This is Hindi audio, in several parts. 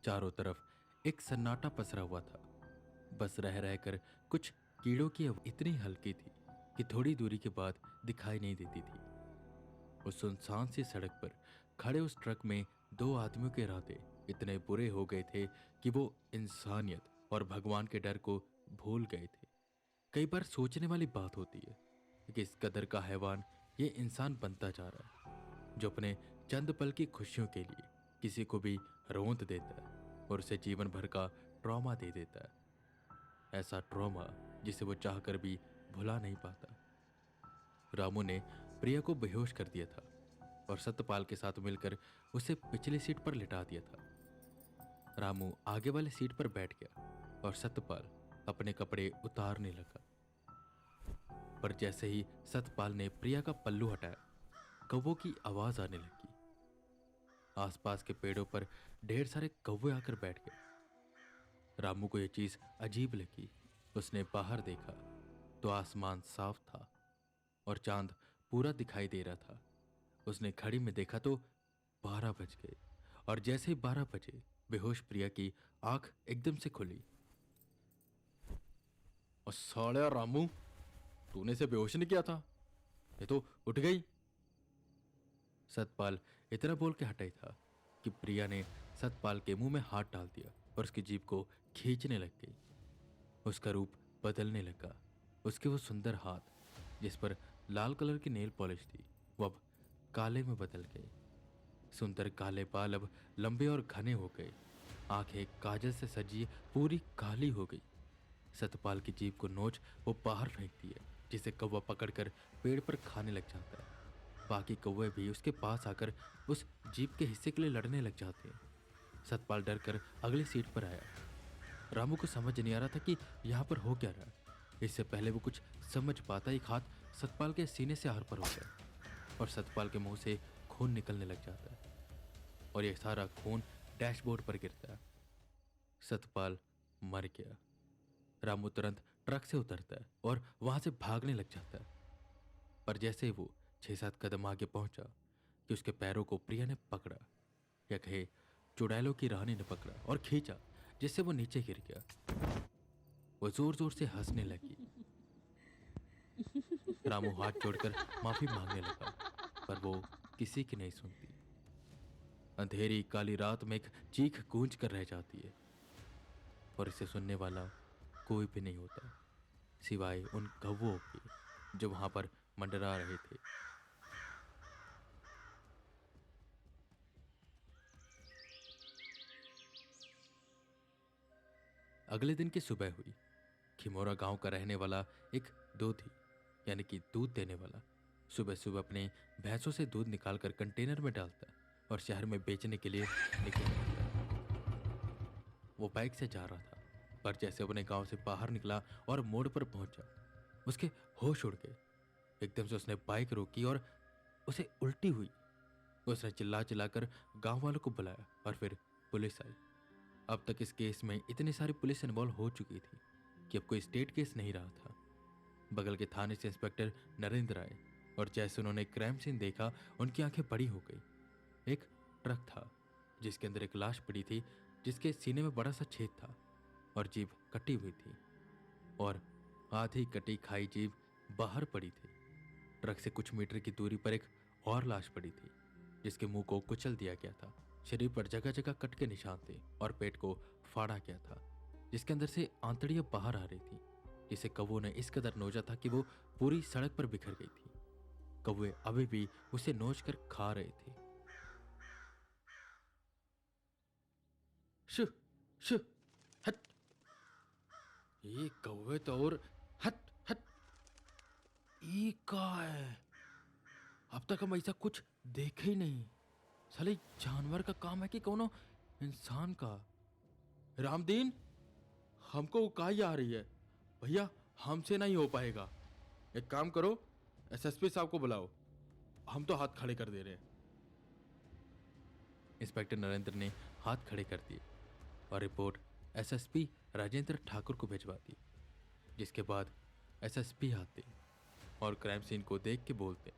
चारों तरफ एक सन्नाटा पसरा हुआ था। बस रह रहकर कुछ कीड़ों की आवाज़ इतनी हल्की थी कि थोड़ी दूरी के बाद दिखाई नहीं देती थी। उस सुनसान सी सड़क पर खड़े उस ट्रक में दो आदमियों के इरादे इतने बुरे हो गए थे कि वो इंसानियत और भगवान के डर को भूल गए थे। कई बार सोचने वाली बात होती है कि किस कदर का हैवान ये इंसान बनता जा रहा है, जो अपने चंद पल की खुशियों के लिए किसी को भी रौंद देता है और उसे जीवन भर का ट्रॉमा दे देता है। ऐसा ट्रॉमा जिसे वो चाहकर भी भुला नहीं पाता। रामू ने प्रिया को बेहोश कर दिया था और सत्यपाल के साथ मिलकर उसे पिछली सीट पर लिटा दिया था। रामू आगे वाले सीट पर बैठ गया और सत्यपाल अपने कपड़े उतारने लगा। पर जैसे ही सतपाल ने प्रिया का पल्लू हटाया, कौवों की आवाज आने लगी। आसपास के पेड़ों पर ढेर सारे कौवे आकर बैठ गए। रामू को यह चीज अजीब लगी। उसने बाहर देखा तो आसमान साफ था और चांद पूरा दिखाई दे रहा था। उसने घड़ी में देखा तो 12 बज गए और जैसे ही 12 बजे बेहोश प्रिया की आंख एकदम से खुली। और साले रामू, तूने इसे बेहोश नहीं किया था? ये तो उठ गई। सतपाल इतना बोल के हटा ही था कि प्रिया ने सतपाल के मुंह में हाथ डाल दिया और उसकी जीभ को खींचने लग गई। उसका रूप बदलने लगा। उसके वो सुंदर हाथ जिस पर लाल कलर की नेल पॉलिश थी वो अब काले में बदल गए। सुंदर काले बाल अब लंबे और घने हो गए। आंखें काजल से सजी पूरी काली हो गई। सतपाल की जीभ को नोच वो बाहर फेंकती है, जिसे कौवा पकड़कर पेड़ पर खाने लग जाता है। बाकी कौवे भी उसके पास आकर उस जीभ के हिस्से के लिए लड़ने लग जाते हैं। सतपाल डर कर अगली सीट पर आया। रामू को समझ नहीं आ रहा था कि यहाँ पर हो क्या रहा है। इससे पहले वो कुछ समझ पाता, एक हाथ सतपाल के सीने से आर पर हो गया और सतपाल के मुंह से खून निकलने लग जाता है और यह सारा खून डैशबोर्ड पर गिरता है। सतपाल मर गया। रामू तुरंत ट्रक से उतरता है और वहां से भागने लग जाता है। पर जैसे ही वो 6-7 कदम आगे पहुंचा कि उसके पैरों को प्रिया ने पकड़ा, या कहे चुड़ैलों की रानी ने पकड़ा और खींचा, जिससे वो नीचे गिर गया। वो जोर जोर से हंसने लगी। रामू हाथ जोड़कर माफी मांगने लगा, पर वो किसी की नहीं सुनती। अंधेरी काली रात में एक चीख गूंज कर रह जाती है और इसे सुनने वाला कोई भी नहीं होता सिवाय उन कौवों के जो वहां पर मंडरा रहे थे। अगले दिन की सुबह हुई। खिमोरा गांव का रहने वाला एक दूधी यानी कि दूध देने वाला सुबह सुबह अपने भैंसों से दूध निकालकर कंटेनर में डालता और शहर में बेचने के लिए निकल जाता। वो बाइक से जा रहा था, पर जैसे अपने गांव से बाहर निकला और मोड़ पर पहुंचा, उसके होश उड़ गए। एकदम से उसने बाइक रोकी और उसे उल्टी हुई। उसने चिल्ला चिल्लाकर गांव वालों को बुलाया और फिर पुलिस आई। अब तक इस केस में इतनी सारी पुलिस इन्वॉल्व हो चुकी थी कि अब कोई स्टेट केस नहीं रहा था। बगल के थाने से इंस्पेक्टर नरेंद्र आए और जैसे उन्होंने क्राइम सीन देखा, उनकी आंखें बड़ी हो गई। एक ट्रक था जिसके अंदर एक लाश पड़ी थी, जिसके सीने में बड़ा सा छेद था और जीभ कटी हुई थी और आधी कटी खाई जीभ बाहर पड़ी थी। ट्रक से कुछ मीटर की दूरी पर एक और लाश पड़ी थी जिसके मुंह को कुचल दिया गया था। शरीर पर जगह जगह कट के निशान थे और पेट को फाड़ा गया था, जिसके अंदर से आंतड़ियां बाहर आ रही थी, जिसे कौवों ने इस कदर नोचा था कि वो पूरी सड़क पर बिखर गई थी। कौवे अभी भी उसे नोच कर खा रहे थे। शु शु हट, ये कौवे तो और हट हट, ये का है? अब तक हम ऐसा कुछ देखे ही नहीं। साले जानवर का काम है कि कोनो इंसान का? रामदीन, हमको उकाई आ रही है भैया, हमसे नहीं हो पाएगा। एक काम करो, एसएसपी साहब को बुलाओ, हम तो हाथ खड़े कर दे रहे हैं। इंस्पेक्टर नरेंद्र ने हाथ खड़े कर दिए और रिपोर्ट एसएसपी राजेंद्र ठाकुर को भिजवा दी, जिसके बाद एसएसपी आते और क्राइम सीन को देख के बोलते,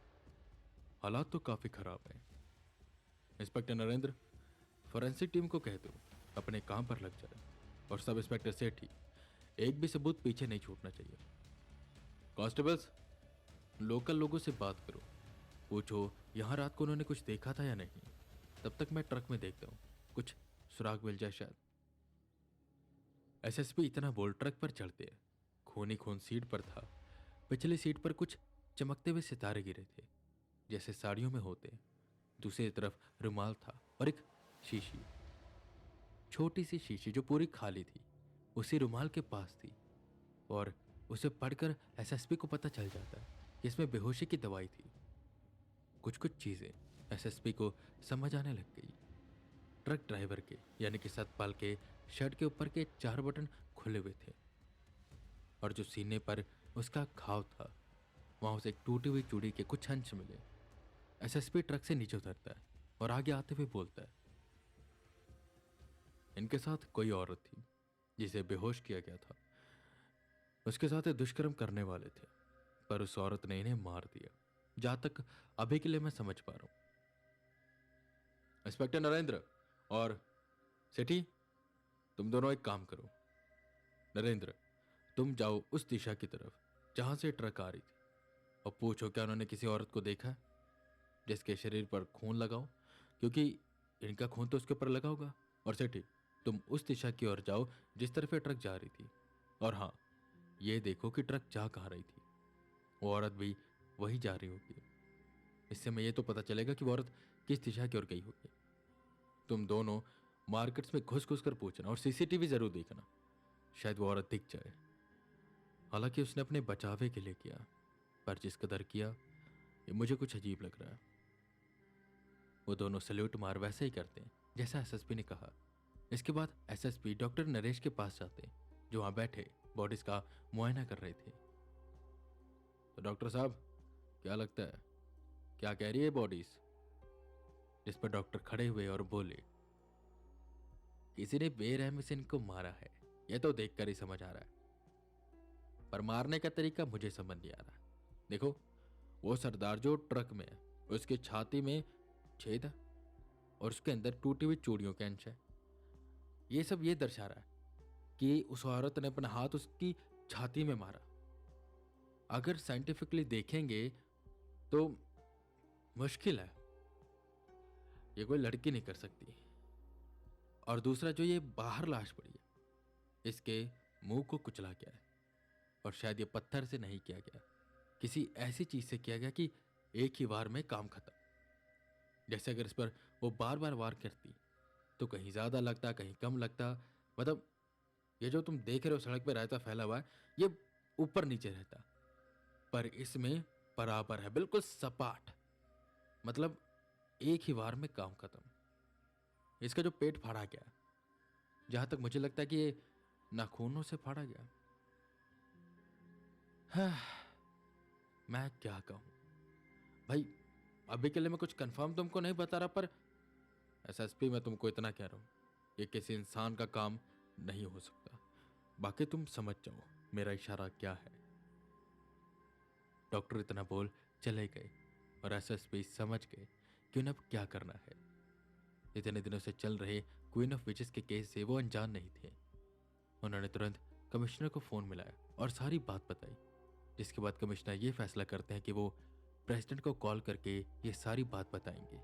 हालात तो काफी खराब हैं। इंस्पेक्टर नरेंद्र, फॉरेंसिक टीम को कह दो अपने काम पर लग जाए। और सब इंस्पेक्टर सेठी, एक भी सबूत पीछे नहीं छूटना चाहिए। कांस्टेबल्स, लोकल लोगों से बात करो, पूछो यहाँ रात को उन्होंने कुछ देखा था या नहीं। तब तक मैं ट्रक में देखता हूँ, कुछ सुराग मिल जाए शायद। एसएसपी इतना बोल ट्रक पर चढ़ते हैं। खून ही खून सीट पर था। पिछली सीट पर कुछ चमकते हुए सितारे गिरे थे, जैसे साड़ियों में होते। दूसरी तरफ रुमाल था और एक शीशी, छोटी सी शीशी जो पूरी खाली थी, उसी रुमाल के पास थी। और उसे पढ़कर एसएसपी को पता चल जाता कि इसमें बेहोशी की दवाई थी। कुछ कुछ चीजें एसएसपी को समझ आने लग गई। ट्रक ड्राइवर के यानी कि सतपाल के शर्ट के ऊपर के 4 बटन खुले हुए थे, और जो सीने पर उसका घाव था वहां उसे एक टूटी हुई चूड़ी के कुछ अंश मिले। एसएसपी ट्रक से नीचे उतरता है और आगे आते हुए बोलता है, इनके साथ कोई औरत थी जिसे बेहोश किया गया था। उसके साथ ये दुष्कर्म करने वाले थे, पर उस औरत ने इन्हें मार दिया, जहां तक अभी के लिए मैं समझ पा रहा हूं। इंस्पेक्टर नरेंद्र और सेठी, तुम दोनों एक काम करो। नरेंद्र, तुम जाओ उस दिशा की तरफ जहां से ट्रक आ रही थी, और पूछो क्या उन्होंने किसी औरत को देखा है जिसके शरीर पर खून लगाओ, क्योंकि इनका खून तो उसके ऊपर लगा होगा। और सेठी, तुम उस दिशा की ओर जाओ जिस तरफ ये ट्रक जा रही थी, और हाँ, ये देखो कि ट्रक जा कहाँ रही थी। वो औरत भी वही जा रही होगी। इससे मैं ये तो पता चलेगा कि वो औरत किस दिशा की ओर गई होगी। तुम दोनों मार्केट्स में घुस घुस कर पूछना और सीसीटीवी जरूर देखना, शायद वो औरत दिख जाए। हालांकि उसने अपने बचावे के लिए किया, पर जिस कदर किया ये मुझे कुछ अजीब लग रहा है। वो दोनों सल्यूट मार वैसे ही करते हैं जैसा एसएसपी ने कहा। इसके बाद एसएसपी डॉक्टर नरेश के पास जाते हैं, जो वहां बैठे बॉडीज का मुआयना कर रहे थे। तो डॉक्टर साहब, क्या लगता है, क्या कह रही है बॉडीज? जिस पर डॉक्टर खड़े हुए और बोले, किसी ने बेरहमी से इनको मारा है, यह तो देखकर ही समझ आ रहा है, पर मारने का तरीका मुझे समझ नहीं आ रहा। देखो, वो सरदार जो ट्रक में है, उसकी छाती में छेद है और उसके अंदर टूटी हुई चूड़ियों के अंश है। ये सब ये दर्शा रहा है कि उस औरत ने अपना हाथ उसकी छाती में मारा। अगर साइंटिफिकली देखेंगे तो मुश्किल है, ये कोई लड़की नहीं कर सकती। और दूसरा, जो ये बाहर लाश पड़ी है, इसके मुंह को कुचला गया है, और शायद ये पत्थर से नहीं किया गया, किसी ऐसी चीज से किया गया कि एक ही वार में काम खत्म। जैसे अगर इस पर वो बार बार वार करती तो कहीं ज्यादा लगता, कहीं कम लगता। मतलब ये जो तुम देख रहे हो सड़क पे रायता फैला हुआ है, ये ऊपर नीचे रहता, पर इसमें बराबर है, बिल्कुल सपाट। मतलब एक ही वार में काम खत्म। इसका जो पेट फाड़ा गया, जहां तक मुझे लगता है कि ये नाखूनों से फाड़ा गया। हाँ, मैं क्या कहूं भाई, अभी के लिए मैं कुछ कंफर्म तुमको नहीं बता रहा, पर एसएसपी मैं तुमको इतना कह रहा हूं, ये किसी इंसान का काम नहीं हो सकता। बाकी तुम समझ जाओ मेरा इशारा क्या है। डॉक्टर इतना बोल चले गए, और एसएसपी समझ गए कि उन्हें अब क्या करना है। इतने दिनों से चल रहे क्वीन ऑफ विचेस के केस से वो अनजान नहीं थे। उन्होंने तुरंत कमिश्नर को फोन मिलाया और सारी बात बताई, जिसके बाद कमिश्नर ये फैसला करते हैं कि वो प्रेसिडेंट को कॉल करके ये सारी बात बताएंगे।